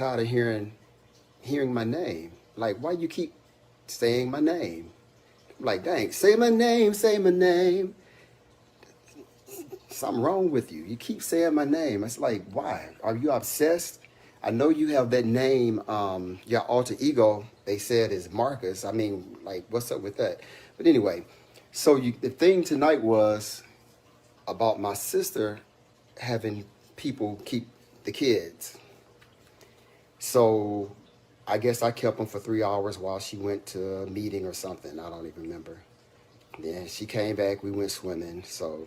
tired of hearing my name. Like, why you keep saying my name? I'm like, dang, say my name, say my name. Something wrong with you. You keep saying my name. It's like, why? Are you obsessed? I know you have that name, your alter ego, they said is Marcus. I mean, like, what's up with that? But anyway, so the thing tonight was about my sister having people keep the kids. So I guess I kept them for 3 hours while she went to a meeting or something. I don't even remember. Then she came back, we went swimming. So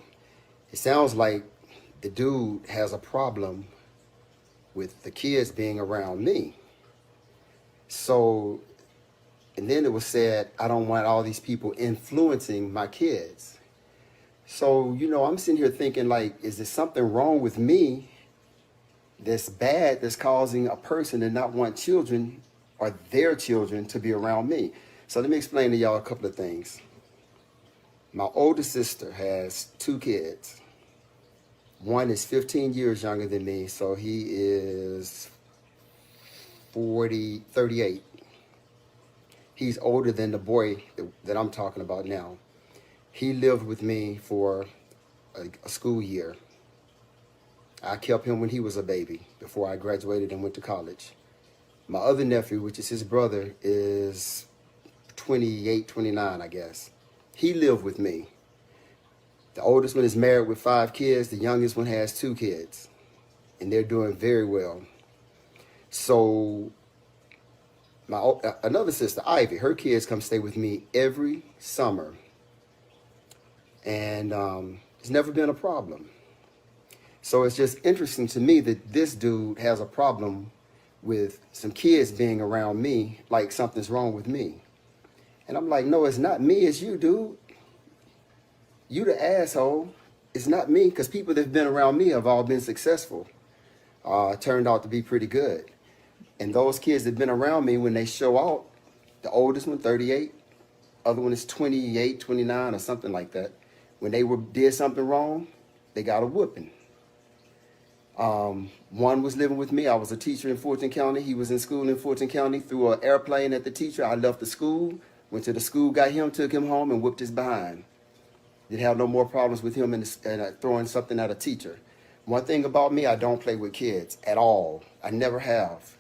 it sounds like the dude has a problem with the kids being around me. So, and then it was said, I don't want all these people influencing my kids. So, I'm sitting here thinking, like, is there something wrong with me that's bad that's causing a person to not want children or their children to be around me? So let me explain to y'all a couple of things. My older sister has 2 kids. One is 15 years younger than me, so he is 38. He's older than the boy that I'm talking about now. He lived with me for a school year. I kept him when he was a baby before I graduated and went to college. My other nephew, which is his brother, is 28, 29, I guess. He lived with me. The oldest one is married with 5 kids. The youngest one has 2 kids, and they're doing very well. So my another sister, Ivy, her kids come stay with me every summer, and it's never been a problem. So it's just interesting to me that this dude has a problem with some kids being around me, like something's wrong with me. And I'm like, no, it's not me, it's you, dude. You the asshole. It's not me, because people that have been around me have all been successful. Turned out to be pretty good. And those kids that have been around me, when they show out, the oldest one, 38, other one is 28, 29, or something like that. When they did something wrong, they got a whooping. One was living with me. I was a teacher in Fulton County. He was in school in Fulton County. Threw an airplane at the teacher. I left the school, went to the school, got him, took him home, and whooped his behind. Didn't have no more problems with him and throwing something at a teacher. One thing about me, I don't play with kids at all. I never have,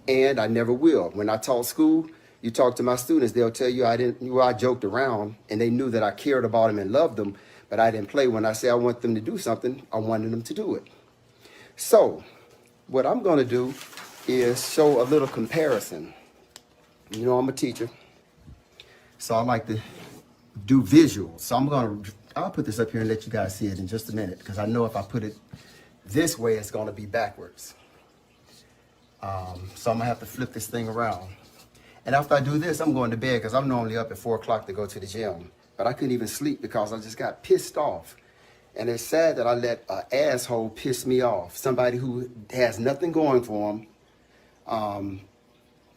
and I never will. When I taught school, you talk to my students, they'll tell you I joked around, and they knew that I cared about them and loved them, but I didn't play. When I say I want them to do something, I wanted them to do it. So what I'm going to do is show a little comparison. I'm a teacher, so I like to do visuals. So I'll put this up here and let you guys see it in just a minute, because I know if I put it this way, it's going to be backwards. So I'm going to have to flip this thing around. And after I do this, I'm going to bed, because I'm normally up at 4 o'clock to go to the gym. But I couldn't even sleep because I just got pissed off. And it's sad that I let an asshole piss me off. Somebody who has nothing going for him,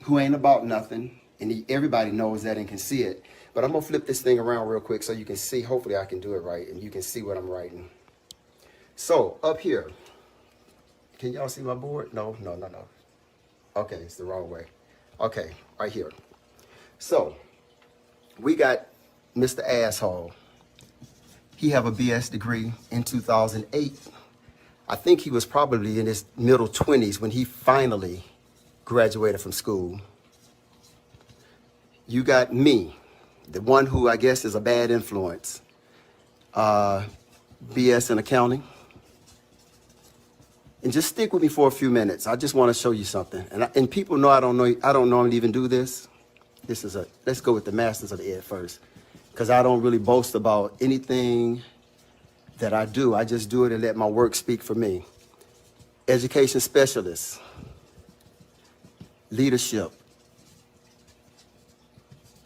who ain't about nothing. And everybody knows that and can see it. But I'm going to flip this thing around real quick so you can see. Hopefully I can do it right and you can see what I'm writing. So up here, can y'all see my board? No. Okay, it's the wrong way. Okay, right here. So we got Mr. Asshole. He have a BS degree in 2008. I think he was probably in his middle 20s when he finally graduated from school. You got me, the one who I guess is a bad influence. BS in accounting. And just stick with me for a few minutes. I just want to show you something. And people know I don't normally even do this. Let's go with the masters of the ed first, because I don't really boast about anything that I do. I just do it and let my work speak for me. Education specialist, leadership,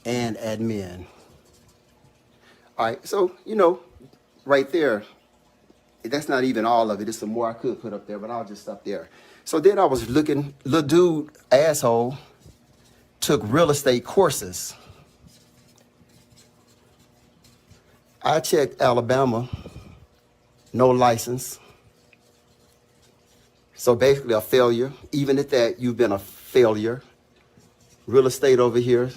and admin. All right, so, right there, that's not even all of it. There's some more I could put up there, but I'll just stop there. So then I was looking, little dude, asshole, took real estate courses. I checked Alabama, no license. So basically a failure. Even at that, you've been a failure. Real estate over here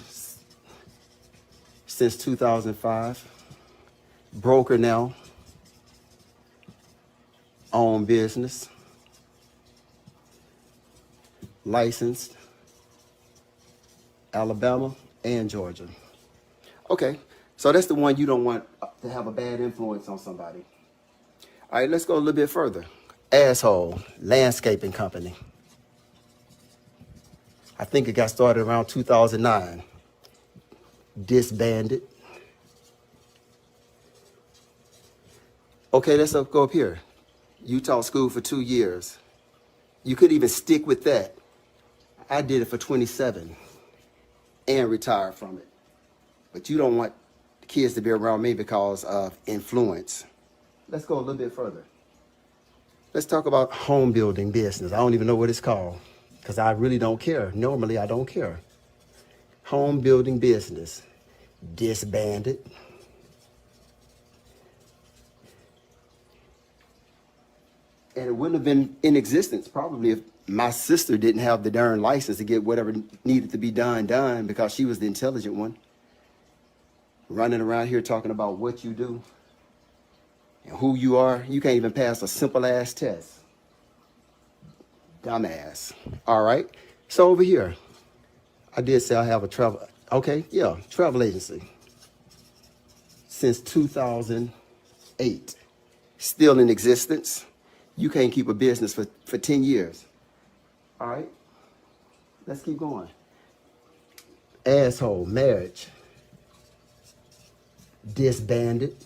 since 2005. Broker now. Own business. Licensed. Alabama and Georgia. Okay, so that's the one you don't want to have a bad influence on somebody. All right, let's go a little bit further. Asshole, landscaping company. I think it got started around 2009. Disbanded. Okay, let's go up here. You taught school for 2 years. You could even stick with that. I did it for 27 and retired from it. But you don't want the kids to be around me because of influence. Let's go a little bit further. Let's talk about home building business. I don't even know what it's called because I really don't care. Normally, I don't care. Home building business. Disbanded. And it wouldn't have been in existence probably if my sister didn't have the darn license to get whatever needed to be done because she was the intelligent one. Running around here talking about what you do and who you are. You can't even pass a simple ass test. Dumbass. All right. So over here, I did say I have a travel. Okay. Yeah. Travel agency. Since 2008. Still in existence. You can't keep a business for 10 years. All right. Let's keep going. Asshole. Marriage. Disbanded.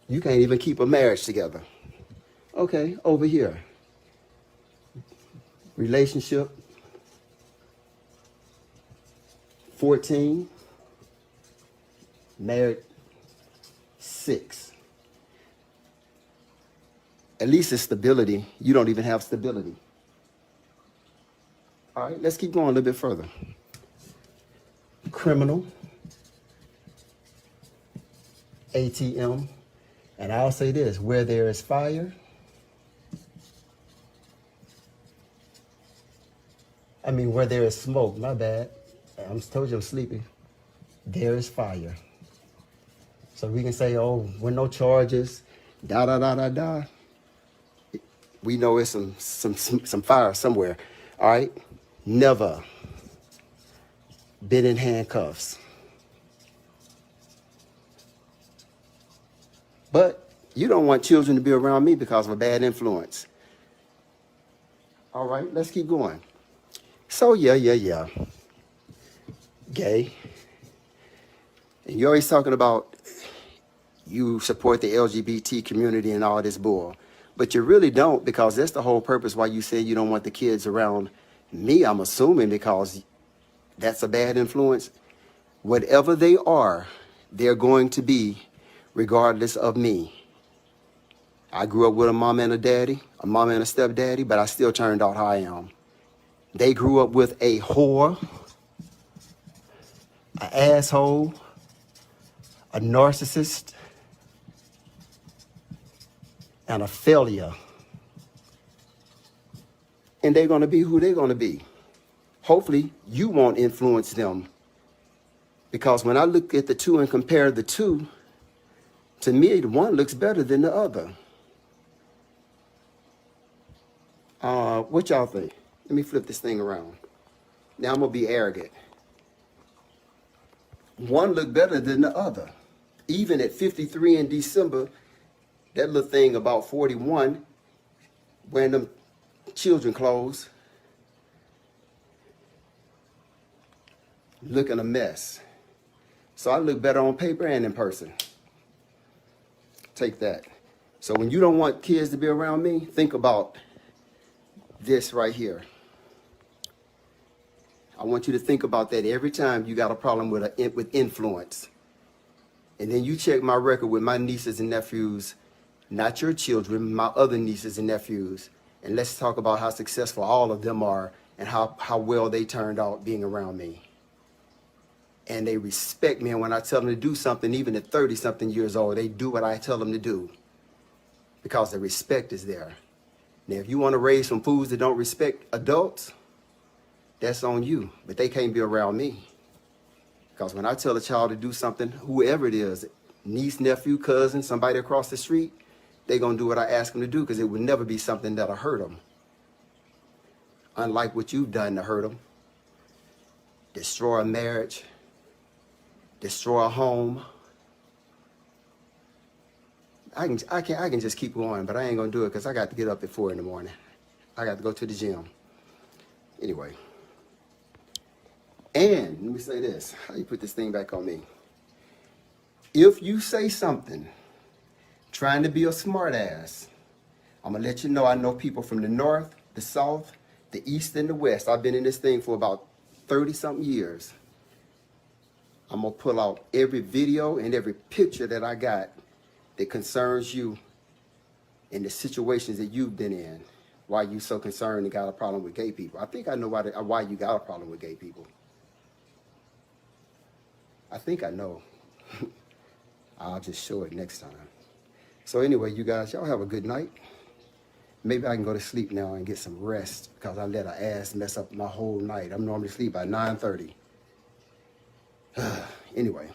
You can't even keep a marriage together. Okay, over here. Relationship. 14. Married. 6. At least it's stability. You don't even have stability. All right, let's keep going a little bit further. Criminal. ATM. And I'll say this, where there is fire, where there is smoke, my bad. I told you I'm sleepy. There is fire. So we can say, oh, when no charges, da da da da da. We know it's some fire somewhere. All right. Never been in handcuffs. But you don't want children to be around me because of a bad influence. All right, let's keep going. So yeah. Gay. And you're always talking about you support the LGBT community and all this bull. But you really don't, because that's the whole purpose why you say you don't want the kids around me, I'm assuming, because that's a bad influence. Whatever they are, they're going to be regardless of me. I grew up with a mom and a daddy, a mom and a stepdaddy, but I still turned out how I am. They grew up with a whore, an asshole, a narcissist, and a failure. And they're going to be who they're going to be. Hopefully, you won't influence them. Because when I look at the two and compare the two, to me, the one looks better than the other. What y'all think? Let me flip this thing around. Now I'm going to be arrogant. One looked better than the other. Even at 53 in December, that little thing about 41, wearing them children clothes, looking a mess. So I look better on paper and in person. Take that. So when you don't want kids to be around me, think about this right here. I want you to think about that every time you got a problem with influence. And then you check my record with my nieces and nephews, not your children, my other nieces and nephews. And let's talk about how successful all of them are and how well they turned out being around me. And they respect me. And when I tell them to do something, even at 30-something years old, they do what I tell them to do because the respect is there. Now, if you want to raise some fools that don't respect adults, that's on you. But they can't be around me. Because when I tell a child to do something, whoever it is, niece, nephew, cousin, somebody across the street, they're going to do what I ask them to do because it would never be something that'll hurt them. Unlike what you've done to hurt them. Destroy a marriage. Destroy a home. I can just keep going, but I ain't going to do it because I got to get up at 4 in the morning. I got to go to the gym. Anyway. And let me say this. How do you put this thing back on me? If you say something trying to be a smart ass, I'm going to let you know I know people from the north, the south, the east, and the west. I've been in this thing for about 30-something years. I'm going to pull out every video and every picture that I got that concerns you in the situations that you've been in. Why you so concerned and got a problem with gay people. I think I know why you got a problem with gay people. I think I know. I'll just show it next time. So anyway, you guys, y'all have a good night. Maybe I can go to sleep now and get some rest because I let her ass mess up my whole night. I'm normally asleep by 9:30. Anyway.